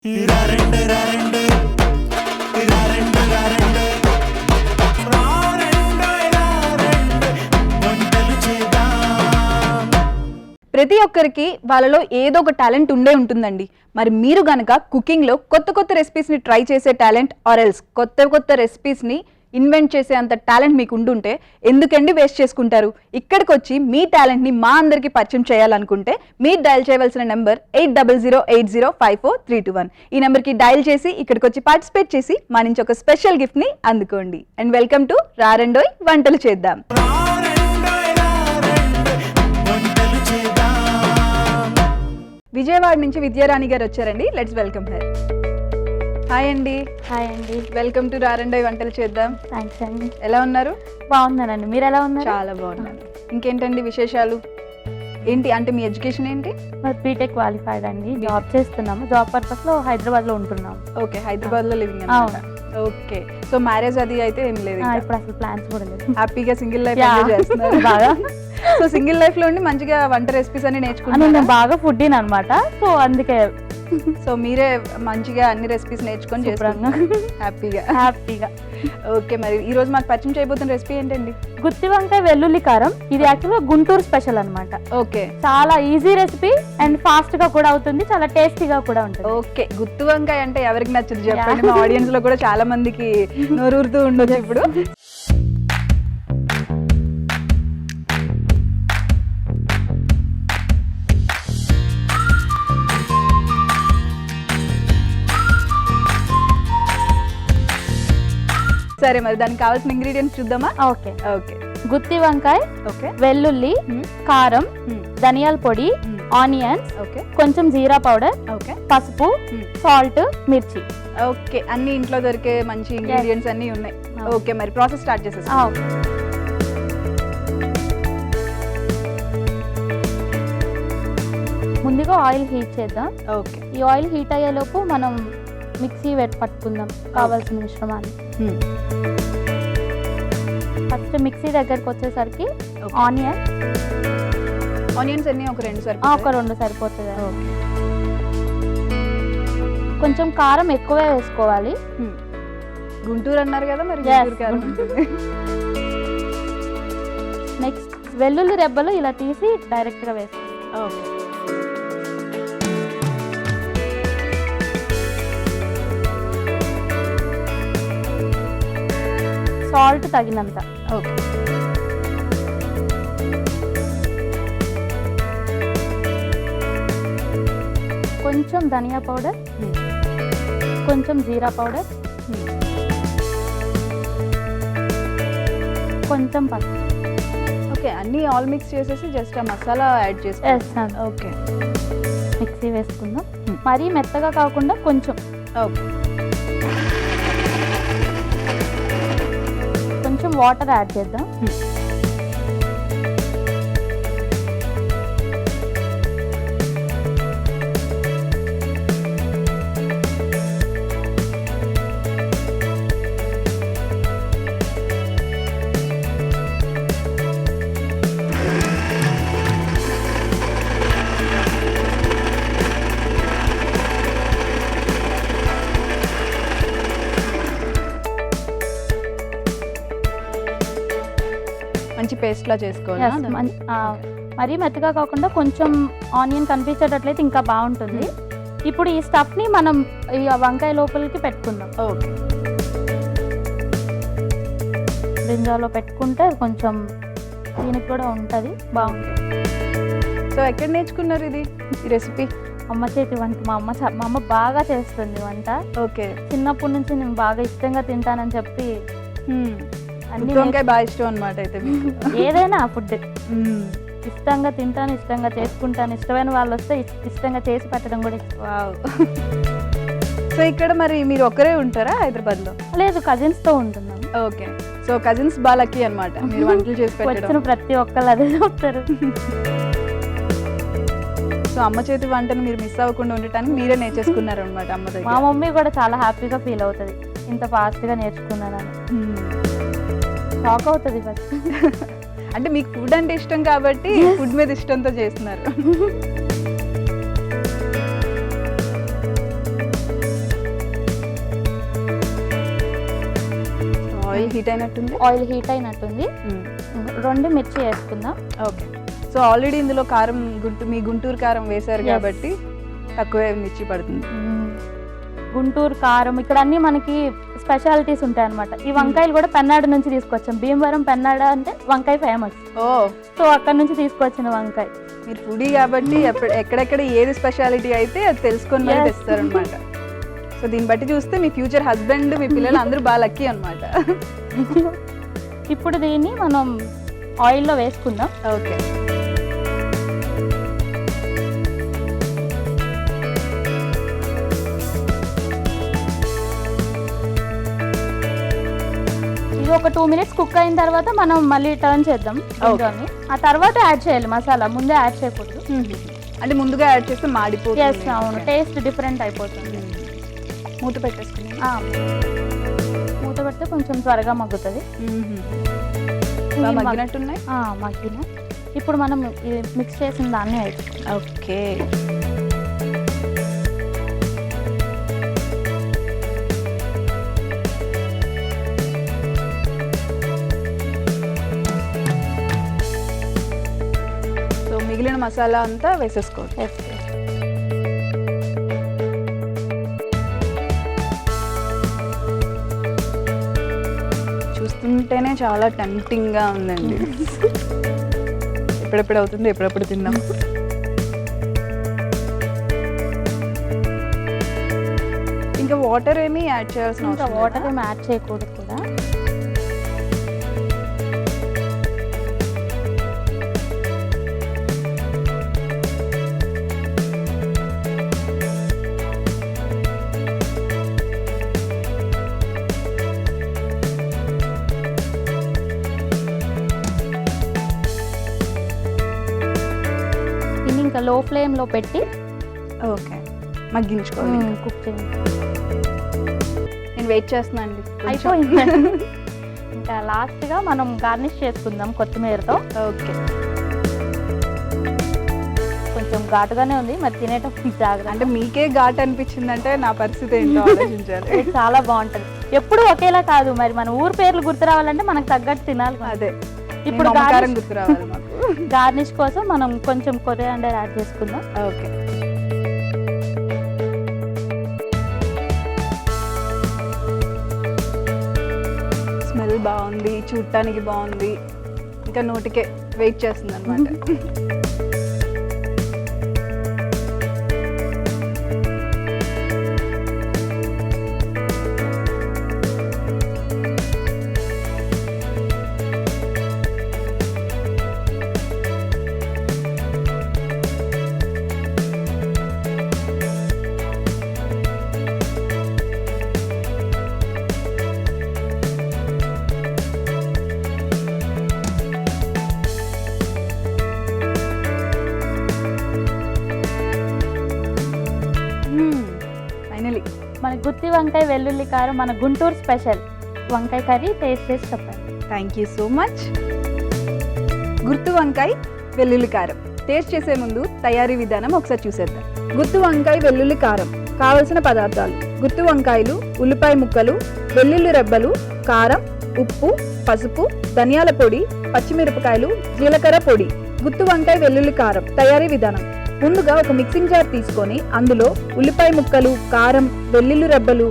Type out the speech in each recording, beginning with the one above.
ప్రతి ఒక్కరికి వాళ్ళలో ఏదో ఒక టాలెంట్ ఉండే ఉంటుందండి. మరి మీరు గనక కుకింగ్లో కొత్త కొత్త రెసిపీస్ని ట్రై చేసే టాలెంట్ ఆర్ ఎల్స్ కొత్త కొత్త రెసిపీస్ని ఇన్వెంట్ చేసే అంత టాలెంట్ మీకు ఉండుంటే ఎందుకండి వేస్ట్ చేసుకుంటారు? ఇక్కడికి వచ్చి మీ టాలెంట్ని మా అందరికీ పరిచయం చేయాలనుకుంటే మీరు డయల్ చేయవలసిన నెంబర్ 8008054321. ఈ నెంబర్కి డయల్ చేసి ఇక్కడికి వచ్చి పార్టిసిపేట్ చేసి మా నుంచి ఒక స్పెషల్ గిఫ్ట్ని అందుకోండి. అండ్ వెల్కమ్ టు రారండోయ్ వంటలు చేద్దాం. విజయవాడ నుంచి విద్యారాణి గారు వచ్చారండి. Let's welcome her. హాయ్ అండి. హాయ్ అండి. వెల్కమ్ టు రారండోయ్ వంటలు చేద్దాం. థ్యాంక్స్ అండి. ఎలా ఉన్నారు? బాగున్నానండి. మీరు ఎలా ఉన్నారు? చాలా బాగున్నాను. ఇంకేంటండి విశేషాలు? ఏంటి అంటే మీ ఎడ్యుకేషన్ ఏంటి? మరి బీటెక్ క్వాలిఫైడ్ అండి. జాబ్ చేస్తున్నాము. జాబ్ పర్పస్ లో హైదరాబాద్ లో ఉంటున్నాం. ఓకే, హైదరాబాద్ లో లివింగ్ అన్నమాట. ఓకే, సో మ్యారేజ్ అది అయితే ఏం లేదు? ఇప్పుడు అసలు ప్లాన్స్ కూడా లేదు. హ్యాపీగా సింగిల్ లైఫ్ ఎంజాయ్ చేస్తున్నారు బాగా. సో సింగిల్ లైఫ్ లో ఉండి మంచిగా వంట రెసిపీస్ అన్ని నేర్చుకున్నాను. నేను బాగా ఫుడ్ అన్నమాట. సో అందుకే సో మీరే మంచిగా అన్ని రెసిపీస్ నేర్చుకొని చేస్తున్నాను హ్యాపీగా. ఓకే, మరి ఈ రోజు మాకు పరిచయం చేయబోతున్న రెసిపీ ఏంటండి? గుత్తి వంకాయ వెల్లుల్లి కారం. ఇది యాక్చువల్గా గుంటూరు స్పెషల్ అన్నమాట. ఓకే, చాలా ఈజీ రెసిపీ అండ్ ఫాస్ట్ గా కూడా అవుతుంది, చాలా టేస్టీగా కూడా ఉంటుంది. ఓకే, గుత్తి వంకాయ అంటే ఎవరికి నచ్చదు చెప్పండి? మా ఆడియన్స్ లో కూడా చాలా మందికి నోరూరుతూ ఉండొచ్చు ఇప్పుడు. సరే, మరి దానికి కావాల్సిన ఇంగ్రీడియంట్స్ చూద్దామా? ఓకే ఓకే, గుత్తి వంకాయ, ఓకే, వెల్లుల్లి, కారం, ధనియాల పొడి, ఆనియన్స్, ఓకే, కొంచెం జీరా పౌడర్, ఓకే, పసుపు, సాల్ట్, మిర్చి. ఓకే, అన్ని ఇంట్లో దొరికే మంచి ఇంగ్రీడియంట్స్ అన్ని ఉన్నాయి. ఓకే, మరి ప్రాసెస్ స్టార్ట్ చేసేస్తాం. ముందుగా ఆయిల్ హీట్ చేద్దాం. ఓకే, ఈ ఆయిల్ హీట్ అయ్యేలోపు మనం మిక్సీ పట్టుకుందాం కావాల్సిన మిశ్రమాన్ని. ఫస్ట్ మిక్సీ దగ్గరకు వచ్చేసరికి ఆనియన్స్ అన్ని ఒక రెండు సరిపోతుంది. కొంచెం కారం ఎక్కువే వేసుకోవాలి. గుంటూరు అన్నారు కదా, మరి నెక్స్ట్ వెల్లుల్లి రెబ్బలు ఇలా తీసి డైరెక్ట్ గా వేసుకోవాలి. సాల్ట్ తగినంత. ఓకే, కొంచెం ధనియా పౌడర్, కొంచెం జీరా పౌడర్, కొంచెం పసుపు. ఓకే, అన్ని ఆల్ మిక్స్ చేసేసి జస్ట్ ఆ మసాలా యాడ్ చేస్తాను. ఓకే, మిక్సీ వేసుకుందాం. మరీ మెత్తగా కాకుండా కొంచెం. ఓకే, కొంచెం వాటర్ యాడ్ చేద్దాం. మంచి పేస్ట్ లా చేసుకోవాలి. మరీ మెత్తగా కాకుండా కొంచెం ఆనియన్ కనిపించేటట్లయితే ఇంకా బాగుంటుంది. ఇప్పుడు ఈ స్టఫ్ ని మనం ఈ వంకాయ లోపలికి పెట్టుకుందాం. ఓకే, బ్రింజాలో పెట్టుకుంటే కొంచెం దీనికి కూడా ఉంటుంది, బాగుంటుంది. సో ఎక్కడ నేర్చుకున్నారు ఇది ఈ రెసిపీ? అమ్మ చేతి వంట. మా అమ్మ బాగా చేస్తుంది వంట. ఓకే, చిన్నప్పటి నుంచి నేను బాగా ఇష్టంగా తింటానని చెప్పి వంకాయ బాగా ఇష్టం అన్నమాట. అయితే ఏదైనా ఫుడ్ ఇష్టంగా తింటాను, ఇష్టంగా చేసుకుంటాను. ఇష్టమైన వాళ్ళు వస్తే ఇష్టంగా చేసి పెట్టడం కూడా ఇష్టం. సో ఇక్కడ మరి మీరు ఒక్కరే ఉంటారా హైదరాబాద్ లో? లేదు, కజిన్స్ తో ఉంటున్నాం. ఓకే, సో కజిన్స్ బాగా లక్కీ అన్నమాట, మీరు వంటలు చేసి పెట్టడం. ప్రతి ఒక్కళ్ళు అదే చెప్తారు. సో అమ్మ చేతి వంటను మీరు మిస్ అవ్వకుండా ఉండటానికి మీరే నేర్చేసుకున్నారు అనమాట అమ్మ దగ్గర. మా మమ్మీ కూడా చాలా హ్యాపీగా ఫీల్ అవుతుంది ఇంత ఫాస్ట్ గా నేర్చుకున్నానని. షాక్ అవుతుంది ఫస్ట్. అంటే మీకు ఫుడ్ అంటే ఇష్టం కాబట్టి ఫుడ్ మీద ఇష్టంతో చేస్తున్నారు. హీట్ అయినట్టుంది. ఆయిల్ హీట్ అయినట్టుంది. 2 మిర్చి వేసుకుందాం. ఓకే. సో ఆల్రెడీ ఇందులో కారం మీ గుంటూరు కారం వేశారు కాబట్టి తక్కువే మిర్చి పడుతుంది. గుంటూరు కారం ఇక్కడ అన్ని మనకి స్పెషాలిటీస్ ఉంటాయి అన్నమాట. ఈ వంకాయలు కూడా పెన్నాడ నుంచి తీసుకొచ్చాం. భీమవరం పెన్నాడ అంటే వంకాయ ఫేమస్. సో అక్కడ నుంచి తీసుకొచ్చిన వంకాయ. మీరు ఫుడీ కాబట్టి ఎక్కడెక్కడ ఏది స్పెషాలిటీ అయితే అది తెలుసుకొని మరి తెస్తారనమాట. సో దీన్ని బట్టి చూస్తే మీ ఫ్యూచర్ హస్బెండ్ మీ పిల్లలు అందరూ బాగా లక్కీ అనమాట. ఇప్పుడు దీన్ని మనం ఆయిల్లో వేసుకుందాం. ఓకే. ఒక 2 మినిట్స్ కుక్ అయిన తర్వాత మనం మళ్ళీ టర్న్ చేద్దాం. ఆ తర్వాత యాడ్ చేయాలి మసాలా, ముందే యాడ్ చేయకూడదు. అంటే ముందుగా యాడ్ చేస్తే మాడిపోతుంది. అవును, టేస్ట్ డిఫరెంట్ అయిపోతుంది. మూత పెట్టేసుకుని మూత పెడితే కొంచెం త్వరగా మగ్గుతుంది. మగ్గినట్టున్నాయి. మగ్గిన ఇప్పుడు మనం మిక్స్ చేసిన దాన్ని అయితే. ఓకే. మిగిలిన మసాలా అంతా వేసేసుకోవచ్చు. చూస్తుంటేనే చాలా టెంప్టింగ్గా ఉందండి. ఎప్పుడెప్పుడు అవుతుంది, ఎప్పుడెప్పుడు తిందాం. ఇంకా వాటర్ ఏమీ యాడ్ చేయాల్సిన అవసరం లేదు. వాటర్ ఏమి యాడ్ చేయకూడదు కూడా. ఇంకా లో ఫ్లేమ్లో పెట్టి ఓకే మగ్గించుకోవాలి, కుక్ చేయండి. నేను వెయిట్ చేస్తున్నా అండి. అయిపోయింది. ఇంకా లాస్ట్గా మనం గార్నిష్ చేసుకుందాం కొత్తిమీరతో. ఓకే. కొంచెం ఘాటుగానే ఉంది, మరి తినేటప్పుడు జాగ్రత్త. అంటే మీకే ఘాటు అనిపించిందంటే నా పరిస్థితి ఏంటో ఆలోచించాలి. చాలా బాగుంటుంది. ఎప్పుడు ఒకేలా కాదు, మరి మన ఊరు పేర్లు గుర్తు రావాలంటే మనకు తగ్గట్టు తినాలి. అదే ఇప్పుడు గుర్తు రావాలి మాకు. గార్నిష్ కోసం మనం కొంచెం కొరియాండర్ యాడ్ చేసుకుందాం. ఓకే. స్మెల్ బాగుంది, చూడటానికి బాగుంది, ఇంకా నోటికే వెయిట్ చేస్తుంది అనమాట. మన గుత్తి వంకాయ వెల్లుల్లి కారం, మన గుంటూరు స్పెషల్ వంకాయ కర్రీ టేస్ట్ చేసి చెప్పండి. Thank you so much. గుత్తి వంకాయ వెల్లుల్లి కారం టేస్ట్ చేసే ముందు తయారీ విధానం ఒకసారి చూసేద్దాం. గుత్తి వంకాయ వెల్లుల్లి కారం కావలసిన పదార్థాలు: గుత్తి వంకాయలు, ఉల్లిపాయ ముక్కలు, వెల్లుల్లి రెబ్బలు, కారం, ఉప్పు, పసుపు, ధనియాల పొడి, పచ్చిమిరపకాయలు, జీలకర్ర పొడి. గుత్తి వంకాయ వెల్లుల్లి కారం తయారీ విధానం: ముందుగా ఒక మిక్సింగ్ జార్ తీసుకొని అందులో ఉల్లిపాయ ముక్కలు, కారం, వెల్లుల్లి రెబ్బలు,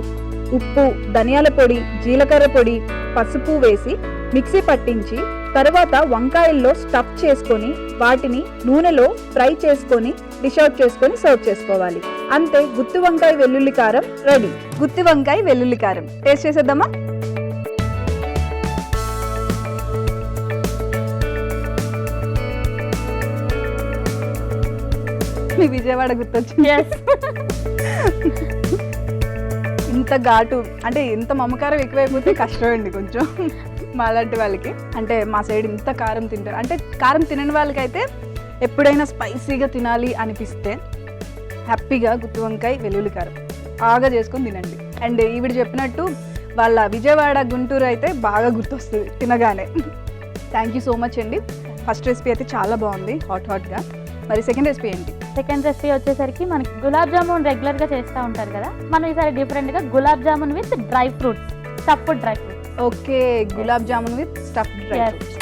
ఉప్పు, ధనియాల పొడి, జీలకర్ర పొడి, పసుపు వేసి మిక్సీ పట్టించి తర్వాత వంకాయల్లో స్టఫ్ చేసుకొని వాటిని నూనెలో ఫ్రై చేసుకొని డిష్ అవుట్ చేసుకొని సర్వ్ చేసుకోవాలి. అంతే, గుత్తి వంకాయ వెల్లుల్లి కారం రెడీ. గుత్తి వంకాయ వెల్లుల్లి కారం టేస్ట్ చేసేద్దామా? మీ విజయవాడ గుర్తొచ్చింది. ఇంత ఘాటు అంటే ఇంత మమకారం ఎక్కువైపోతే కష్టం అండి కొంచెం మాలాంటి వాళ్ళకి. అంటే మా సైడ్ ఇంత కారం తింటారు. అంటే కారం తినని వాళ్ళకైతే ఎప్పుడైనా స్పైసీగా తినాలి అనిపిస్తే హ్యాపీగా గుత్తి వంకాయ వెల్లుల్లి కారం బాగా చేసుకొని తినండి. అండ్ ఈవిడ చెప్పినట్టు వాళ్ళ విజయవాడ గుంటూరు అయితే బాగా గుర్తొస్తుంది తినగానే. థ్యాంక్ యూ సో మచ్ అండి. ఫస్ట్ రెసిపీ అయితే చాలా బాగుంది, హాట్గా. మరి సెకండ్ రెసిపీ ఏంటి? సెకండ్ రెసిపీ వచ్చేసరికి మనకి గులాబ్ జామున్ రెగ్యులర్గా చేస్తూ ఉంటారు కదా, మనం ఈసారి డిఫరెంట్గా gulab jamun with dry fruits, stuffed dry fruits. Okay, gulab jamun with stuffed dry Yes. Fruits.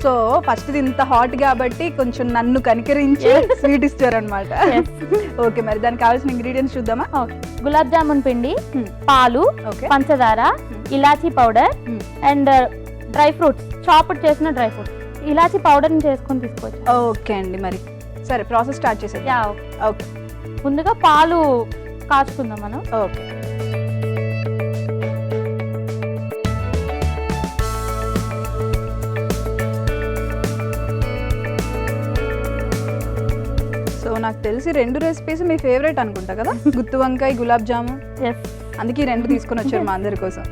So first ఇంత హాట్ కాబట్టి కొంచెం నన్ను కనికరించి స్వీట్ ఇచ్చారనమాట. Yes. ఓకే, మరి దానికి కావాల్సిన ఇంగ్రీడియంట్స్ చూద్దామా? ఓకే, గులాబ్ జామున్ పిండి, Hmm. పాలు, ఓకే. పంచదార, ఇలాచీ powder Hmm. And dry fruits, chopped చేసిన డ్రై ఫ్రూట్స్. ఇలాచీ పౌడర్ చేసుకొని తీసుకోవచ్చు. ఓకే అండి, మరి సరే ప్రాసెస్ స్టార్ట్ చేసేది. యా, ఓకే ముందుగా పాలు కాచుకుందాం మనం. ఓకే. సో నాకు తెలిసి 2 రెసిపీస్ మీ ఫేవరెట్ అనుకుంటా కదా, గుత్తి వంకాయ, గులాబ్ జామున్. ఎస్, అందుకే 2 తీసుకొని వచ్చారు మా అందరి కోసం.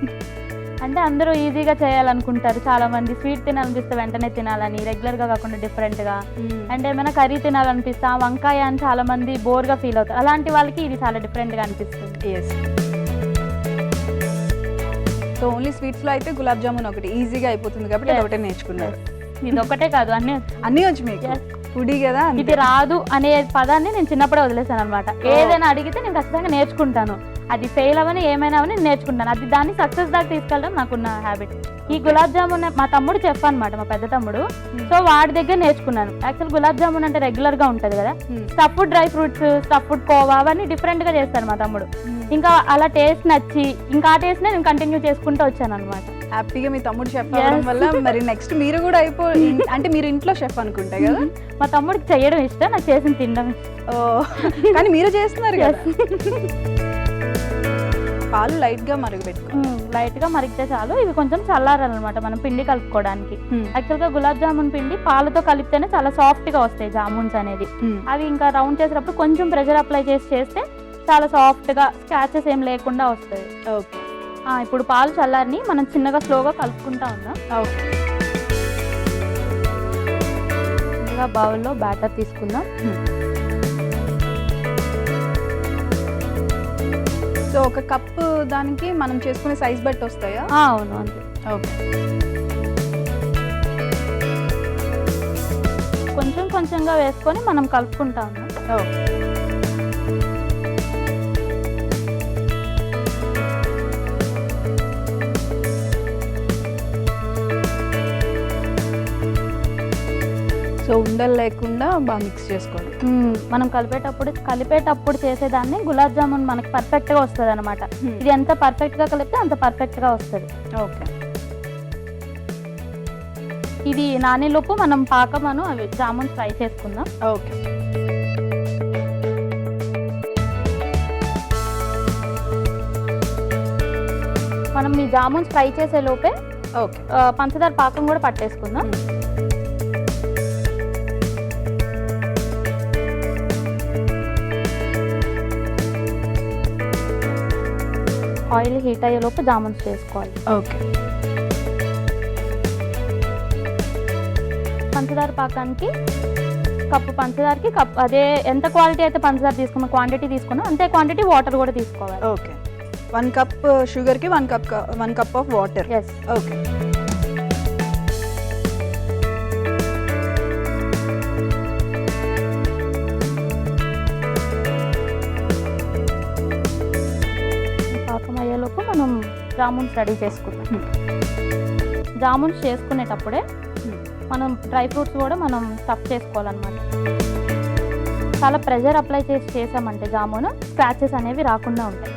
అంటే అందరూ ఈజీగా చేయాలనుకుంటారు. చాలా మంది స్వీట్ తినాలనిపిస్తే వెంటనే తినాలని, రెగ్యులర్ గా కాకుండా డిఫరెంట్ గా. అండ్ ఏమైనా కర్రీ తినాలనిపిస్తే ఆ వంకాయ అని చాలా మంది బోర్ గా ఫీల్ అవుతారు. అలాంటి వాళ్ళకి ఇది చాలా డిఫరెంట్ గా అనిపిస్తుంది. ఎస్. సో ఓన్లీ స్వీట్స్ లో అయితే గులాబ్ జామున్ ఒకటి ఈజీగా అయిపోతుంది కాబట్టి Yes. ఒకటే నేర్చుకున్నారు. ఇది ఒకటే కాదు, అన్నీ అన్నీ వచ్చి మీకు Yes. ఫుడీ కదా, అంతే. ఇది రాదు అనే పదాన్ని నేను చిన్నప్పుడే వదిలేసాను అనమాట. ఏదైనా అడిగితే నేను ఖచ్చితంగా నేర్చుకుంటాను. అది ఫెయిల్ అవని ఏమైనా అవని నేను నేర్చుకుంటాను. అది దాన్ని సక్సెస్ దాకా తీసుకెళ్ళడం నాకున్న హ్యాబిట్. ఈ గులాబ్ జామున్ మా తమ్ముడు చెఫ్ అనమాట, మా పెద్ద తమ్ముడు. సో వాడి దగ్గర నేర్చుకున్నాను. యాక్చువల్ గులాబ్ జామున్ అంటే రెగ్యులర్ గా ఉంటది కదా, stuffed dry fruits, stuffed khoa అవన్నీ డిఫరెంట్ గా చేస్తాను మా తమ్ముడు. ఇంకా అలా టేస్ట్ నచ్చి ఇంకా ఆ టేస్ట్ నేను కంటిన్యూ చేసుకుంటూ వచ్చాను అనమాట. హ్యాపీగా మీ తమ్ముడు షెఫ్ అవ్వడం వల్ల మరి నెక్స్ట్ మీరు కూడా అంటే మీరు ఇంట్లో షెఫ్ అనుకుంటా కదా. మా తమ్ముడికి చేయడం ఇష్టం, నాకు చేసిన తినడం ఇష్టం. ఓ, కానీ మీరు చేస్తున్నారు కదా. పాలు లైట్ గా మరుగుపెట్టుకో. లైట్ గా మరిగితే చాలు. ఇవి కొంచెం చల్లారాలన్నమాట మనం పిండి కలుపుకోవడానికి. యాక్చువల్ గా గులాబ్ జామున్ పిండి పాలతో కలిపితేనే చాలా సాఫ్ట్ గా వస్తాయి జామున్స్ అనేది. అవి ఇంకా రౌండ్ చేసేటప్పుడు కొంచెం ప్రెషర్ అప్లై చేస్తే చాలా సాఫ్ట్ గా స్క్రాచెస్ ఏం లేకుండా వస్తాయి. ఓకే. ఇప్పుడు పాలు చల్లారిని మనం చిన్నగా స్లోగా కలుపుకుంటా ఉన్నాం. ఓకే. ఇంకా బౌల్లో బ్యాటర్ తీసుకుందాం. సో ఒక కప్ దానికి మనం చేసుకునే సైజ్ బట్టి వస్తాయా? అవును, అంతే. ఓకే. కొంచెం కొంచెంగా వేసుకొని మనం కలుపుకుంటా ఉన్నాం. ఓకే. సో ఉండలు లేకుండా బాగా మిక్స్ చేసుకోవాలి. మనం కలిపేటప్పుడు చేసేదాన్ని గులాబ్ జామున్ మనకి పర్ఫెక్ట్ గా వస్తుంది అనమాట. ఇది ఎంత పర్ఫెక్ట్ గా కలిపితే అంత పర్ఫెక్ట్ గా వస్తుంది. ఓకే. ఇది నానేలోపు మనం పాకమను అవి జామున్ ఫ్రై చేసుకుందాం. ఓకే. మనం ఈ జామున్స్ ఫ్రై చేసే లోపే ఓకే. పంచదార పాకం కూడా పట్టేసుకుందాం. ఆయిల్ హీట్ అయ్యే లోపు జామున్స్ చేసుకోవాలి. ఓకే. పంచదార పాకానికి కప్పు పంచదారకి అదే ఎంత క్వాలిటీ అయితే పంచదార తీసుకున్న క్వాంటిటీ తీసుకున్నా అంతే క్వాంటిటీ వాటర్ కూడా తీసుకోవాలి. ఓకే. 1 కప్ షుగర్కి 1 cup of water. Yes. Okay. పాకం అయ్యేలోపు మనం జామున్స్ రెడీ చేసుకుందాం. జామున్స్ చేసుకునేటప్పుడే మనం డ్రై ఫ్రూట్స్ కూడా మనం స్టఫ్ చేసుకోవాలన్నమాట. చాలా ప్రెషర్ అప్లై చేసామంటే జామున్ స్క్రాచెస్ అనేవి రాకుండా ఉంటాయి.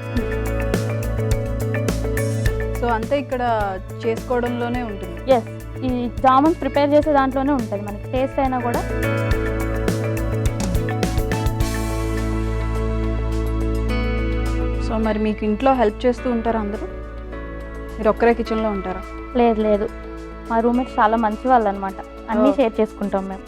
సో అంతే ఇక్కడ చేసుకోవడంలోనే ఉంటుంది. ఎస్, ఈ జామున్స్ ప్రిపేర్ చేసే దాంట్లోనే ఉంటుంది మనకి టేస్ట్ అయినా కూడా. సో మరి మీకు ఇంట్లో హెల్ప్ చేస్తూ ఉంటారా అందరూ? మీరు ఒక్కరే కిచెన్లో ఉంటారా? లేదు, మా రూమ్మేట్స్ చాలా మంచి వాళ్ళు అనమాట. అన్నీ షేర్ చేసుకుంటాం మేము.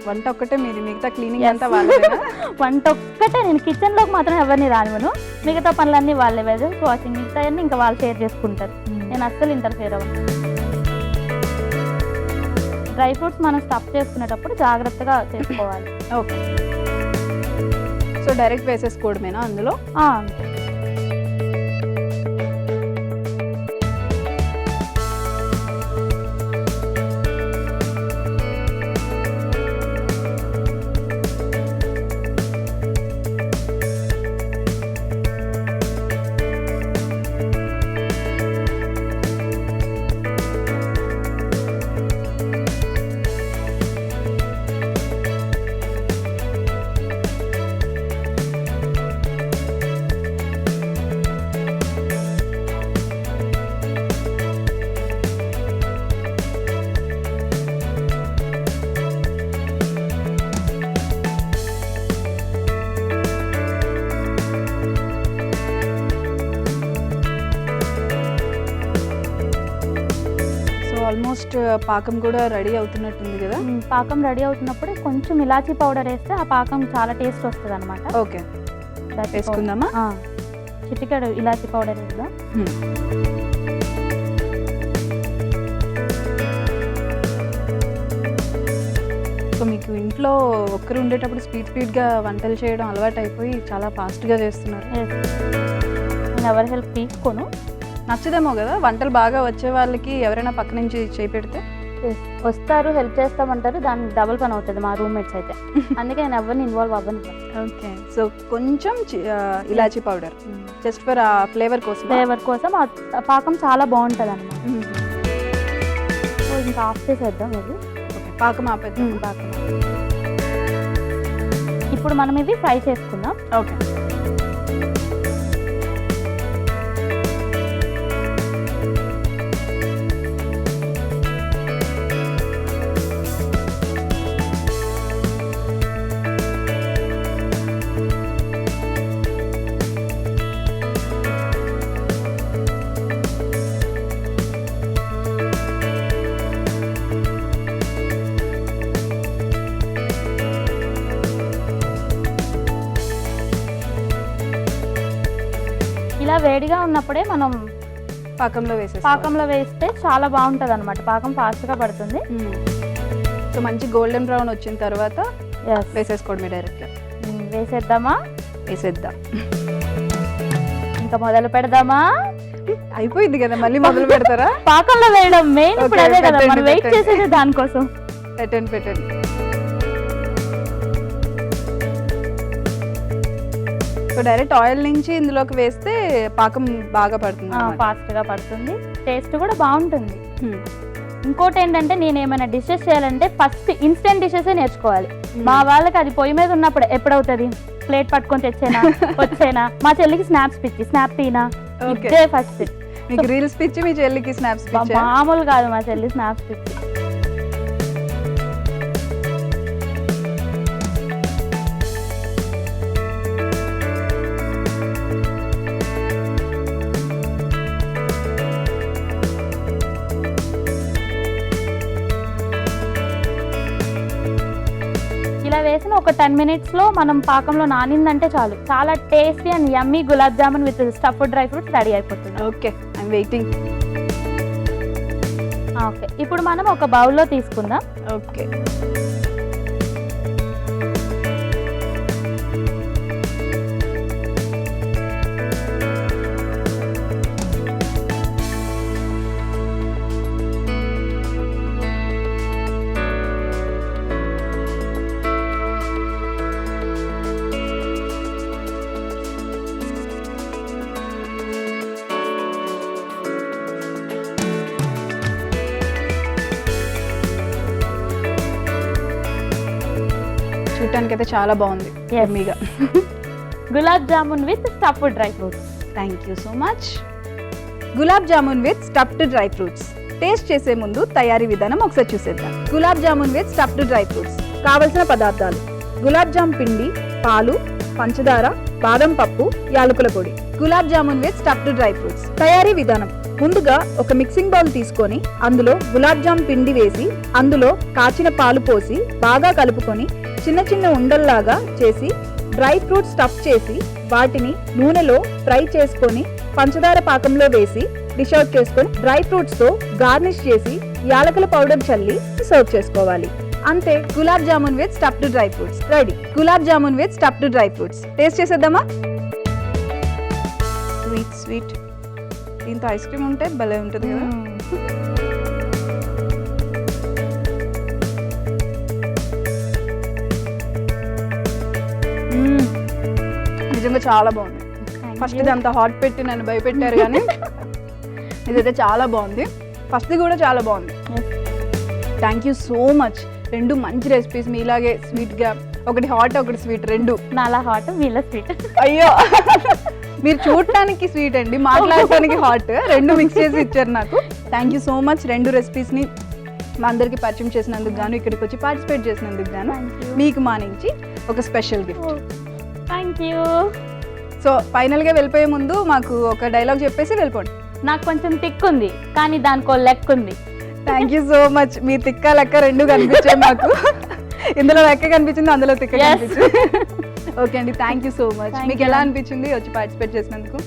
వంట ఒక్కటే మీది, మిగతా క్లీనింగ్ Yes. అంతా వాళ్ళేనా? వంట ఒక్కటే నేను కిచెన్లోకి మాత్రం ఎవరిని రానివ్వను. మిగతా పనులన్నీ వాళ్ళే, వెజల్స్ వాషింగ్ మిగతా అన్నీ ఇంకా వాళ్ళు షేర్ చేసుకుంటారు. నేను అస్సలు ఇంటర్ఫియర్ అవ్వను. డ్రై ఫ్రూట్స్ మనం స్టఫ్ చేసుకునేటప్పుడు జాగ్రత్తగా చేసుకోవాలి. ఓకే. సో డైరెక్ట్ వేసేసుకోవడమేనా అందులో? అంతే. ఆల్మోస్ట్ పాకం కూడా రెడీ అవుతున్నట్టుంది కదా. పాకం రెడీ అవుతున్నప్పుడు కొంచెం ఇలాచీ పౌడర్ వేస్తే ఆ పాకం చాలా టేస్ట్ వస్తుంది అనమాట. ఓకే, వేసుకుందామా? చిటికెడు ఇలాచీ పౌడర్ వేద్దాం. సో మీకు ఇంట్లో ఒక్కరు ఉండేటప్పుడు స్పీడ్గా వంటలు చేయడం అలవాటు అయిపోయి చాలా ఫాస్ట్గా చేస్తున్నారు. నేను ఎవరి హెల్ప్ తీసుకోను. నచ్చదేమో కదా వంటలు బాగా వచ్చే వాళ్ళకి, ఎవరైనా పక్క నుంచి చేయి పెడితే వస్తారు, హెల్ప్ చేస్తామంటారు, దానికి డబుల్ పని అవుతుంది మా రూమ్మేట్స్ అయితే. అందుకే నేను ఎవరిని ఇన్వాల్వ్ అవ్వను. ఓకే, సో కొంచెం ఇలాచీ పౌడర్ జస్ట్ ఫర్ ఆ ఫ్లేవర్ కోసం ఆ పాకం చాలా బాగుంటుంది అనమాట. సో ఇంకా ఆఫ్ చేసేద్దాం ఇది. పాకం ఆపేద్దాం. పాకం ఇప్పుడు మనం ఇది ఫ్రై చేసుకుందాం. ఓకే, ఇలా వేడిగా ఉన్నప్పుడే మనం పాకంలో వేస్తే చాలా బాగుంటుంది అనమాట. పాకం ఫాస్ట్గా పడుతుంది. సో మంచి గోల్డెన్ బ్రౌన్ వచ్చిన తర్వాత వేసేసుకోవడమే డైరెక్ట్గా. వేసేద్దామా? వేసేద్దాం. ఇంకా మొదలు పెడదామా? అయిపోయింది కదా, మళ్ళీ మొదలు పెడతారా? పాకంలో వేయడం మెయిన్ ఇప్పుడు అదే కదా, మనం వెయిట్ చేసేది దానికోసం. పెట్టండి. సో డైరెక్ట్ ఆయిల్ నుంచి ఇందులోకి వేస్తే పాకం బాగా పడుతుంది, ఫాస్ట్గా పడుతుంది, టేస్ట్ కూడా బాగుంటుంది. ఇంకోటి ఏంటంటే నేను ఏమైనా డిషెస్ చేయాలంటే ఫస్ట్ ఇన్స్టెంట్ డిషెస్ నేర్చుకోవాలి. మా వాళ్ళకి అది పొయ్యి మీద ఉన్నప్పుడు ఎప్పుడవుతుంది, ప్లేట్ పట్టుకొని వచ్చేనా, మా చెల్లికి స్నాప్ తీనా, ఇదే ఫస్ట్. మీకు రీల్స్ పిచ్చి, మీ చెల్లికి స్నాప్స్ పిచ్చి? మామూలు కాదు, మా చెల్లి స్నాప్స్ పిచ్చి. ఇలా వేసిన ఒక 10 minutes లో మనం పాకంలో నానిందంటే చాలు, చాలా tasty and yummy gulab jamun with stuffed dry fruits ready అయిపోతుంది. Okay, I'm waiting. ఓకే, ఇప్పుడు మనం ఒక బౌల్లో తీసుకుందాం. ఓకే, చూడటానికి అయితే చాలా బాగుంది. యమ్మీగా gulab jamun with stuffed dry fruits. Thank you so much. Gulab jamun with stuffed dry fruits taste చేసే ముందు తయారీ విధానం ఒకసారి చూసేద్దాం. Gulab jamun with stuffed dry fruits కావలసిన పదార్థాలు: గులాబ్ జామ్ పిండి, పాలు, పంచదార, బాదం పప్పు, యాలకుల పొడి. Gulab jamun with stuffed dry fruits తయారీ విధానం: ముందుగా ఒక మిక్సింగ్ బౌల్ తీసుకొని అందులో గులాబ్ జామ్ పిండి వేసి అందులో కాచిన పాలు పోసి బాగా కలుపుకొని చిన్న చిన్న ఉండల్లాగా చేసి డ్రై ఫ్రూట్స్ స్టఫ్ చేసి వాటిని నూనెలో ఫ్రై చేసుకొని పంచదార పాకంలో వేసి డిష్ అవుట్ చేసుకొని డ్రై ఫ్రూట్స్ తో గార్నిష్ చేసి యాలకుల పౌడర్ చల్లి సర్వ్ చేసుకోవాలి. అంతే, gulab jamun with stuffed dry fruits ready. Gulab jamun with stuffed dry fruits taste చేసేద్దామా? స్వీట్ దీంతో ఐస్ క్రీమ్ ఉంటే భలే ఉంటుంది కదా. నిజంగా చాలా బాగుంది. ఫస్ట్ ఇది అంత హాట్ పెట్టి నన్ను భయపెట్టారు కానీ ఇదైతే చాలా బాగుంది. ఫస్ట్ కూడా చాలా బాగుంది. Thank you so much. రెండు మంచి రెసిపీస్ మీలాగే స్వీట్గా, ఒకటి హాట్ ఒకటి స్వీట్, రెండు. నాలా హాట్, వీళ్ళ స్వీట్. అయ్యో, మీరు చూడటానికి స్వీట్ అండి, మాట్లాడటానికి హాట్, రెండు మిక్స్ చేసి ఇచ్చారు నాకు. Thank you so much. రెండు రెసిపీస్ని మా అందరికి పరిచయం చేసినందుకు గాను, ఇక్కడికి వచ్చి పార్టిసిపేట్ చేసినందుకు గాను మీకు మా నుంచి ఒక special gift. Thank you. So ఫైనల్గా వెళ్ళిపోయే ముందు మాకు ఒక డైలాగ్ చెప్పేసి వెళ్ళిపోండి. నాకు కొంచెం టిక్ ఉంది కానీ దానికో లెక్క ఉంది. Thank you so much. మీ తిక్క లెక్క రెండు కనిపించాయి మాకు. ఇందులో లెక్క కనిపించింది, అందులో తిక్క Yes. కనిపించింది. ఓకే అండి, thank you so much. Thank మీకు you. ఎలా అనిపించింది వచ్చి పార్టిసిపేట్ చేసినందుకు?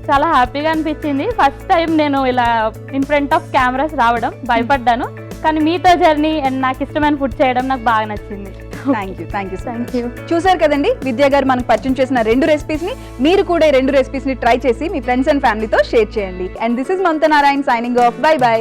చాలా హ్యాపీగా అనిపించింది. ఫస్ట్ టైం నేను ఇలా ఇన్ ఫ్రంట్ ఆఫ్ కెమెరాస్ రావడం భయపడ్డాను, కానీ మీతో జర్నీ అండ్ నాకు ఇష్టమైన ఫుడ్ చేయడం నాకు బాగా నచ్చింది. Thank you, thank you so thank much. You. చూసారు కదండి, విద్యా గారు మనకు పరిచయం చేసిన 2 రెసిపీస్ ని మీరు కూడా ఈ 2 రెసిపీస్ ని ట్రై చేసి మీ ఫ్రెండ్స్ అండ్ ఫ్యామిలీతో షేర్ చేయండి. And this is Mamata Narayan signing off. By by.